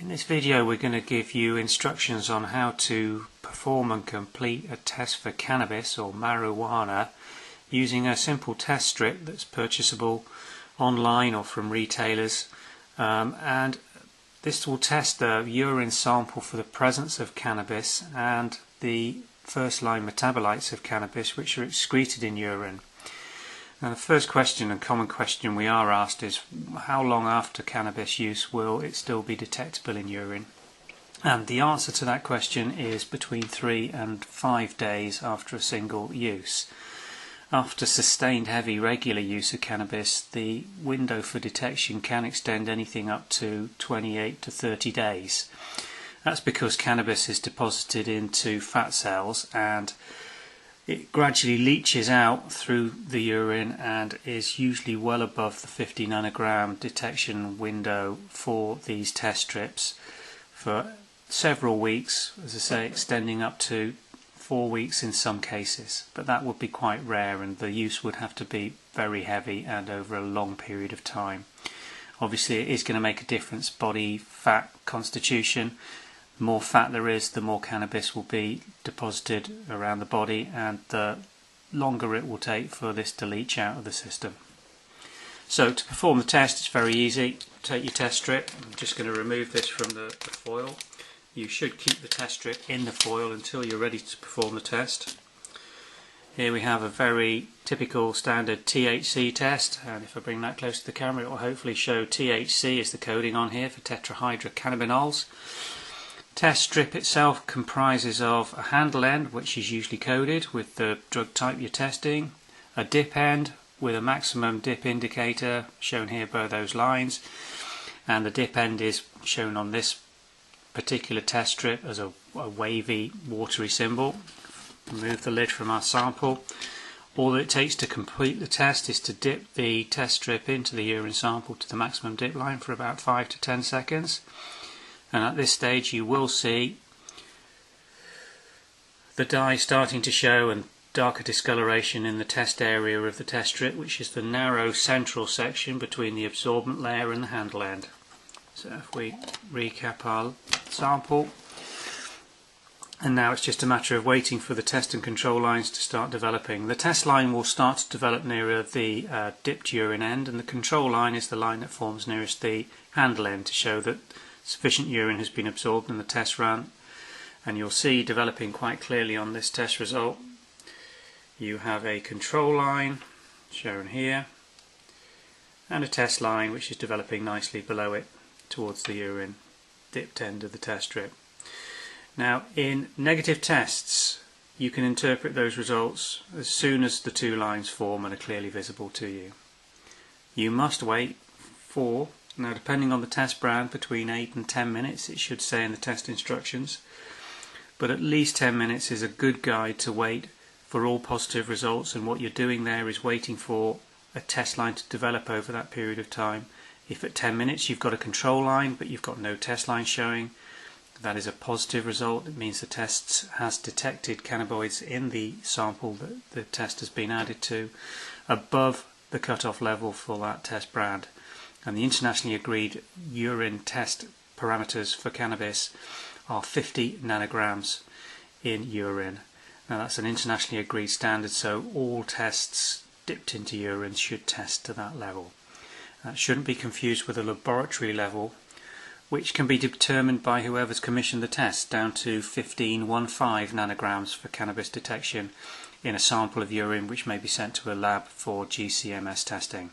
In this video we're going to give you instructions on how to perform and complete a test for cannabis or marijuana using a simple test strip that's purchasable online or from retailers, and this will test the urine sample for the presence of cannabis and the first line metabolites of cannabis which are excreted in urine. Now, the first question and common question we are asked is, how long after cannabis use will it still be detectable in urine? And the answer to that question is between 3 and 5 days after a single use. After sustained heavy regular use of cannabis, the window for detection can extend anything up to 28 to 30 days. That's because cannabis is deposited into fat cells and it gradually leaches out through the urine and is usually well above the 50 nanogram detection window for these test strips for several weeks, as I say, extending up to 4 weeks in some cases, but that would be quite rare and the use would have to be very heavy and over a long period of time. Obviously it is going to make a difference, body fat constitution. The more fat there is, the more cannabis will be deposited around the body and the longer it will take for this to leach out of the system. So to perform the test, it's very easy. Take your test strip. I'm just going to remove this from the foil. You should keep the test strip in the foil until you're ready to perform the test. Here we have a very typical standard THC test, and if I bring that close to the camera it will hopefully show THC is the coding on here for tetrahydrocannabinols. Test strip itself comprises of a handle end, which is usually coded with the drug type you're testing, a dip end with a maximum dip indicator shown here by those lines, and the dip end is shown on this particular test strip as a wavy watery symbol. Remove the lid from our sample. All that it takes to complete the test is to dip the test strip into the urine sample to the maximum dip line for about 5 to 10 seconds. And at this stage you will see the dye starting to show and darker discoloration in the test area of the test strip, which is the narrow central section between the absorbent layer and the handle end. So if we recap our sample, and now it's just a matter of waiting for the test and control lines to start developing. The test line will start to develop nearer the dipped urine end, and the control line is the line that forms nearest the handle end to show that sufficient urine has been absorbed in the test run. And you'll see developing quite clearly on this test result, you have a control line shown here and a test line which is developing nicely below it towards the urine dipped end of the test strip. Now, in negative tests you can interpret those results as soon as the two lines form and are clearly visible to you. You must wait for, now depending on the test brand, between 8 and 10 minutes, it should say in the test instructions, but at least 10 minutes is a good guide to wait for all positive results, and what you're doing there is waiting for a test line to develop over that period of time. If at 10 minutes you've got a control line but you've got no test line showing, that is a positive result. It means the test has detected cannabinoids in the sample that the test has been added to above the cutoff level for that test brand. And the internationally agreed urine test parameters for cannabis are 50 nanograms in urine. Now that's an internationally agreed standard, so all tests dipped into urine should test to that level. That shouldn't be confused with a laboratory level, which can be determined by whoever's commissioned the test, down to 15 nanograms for cannabis detection in a sample of urine which may be sent to a lab for GCMS testing.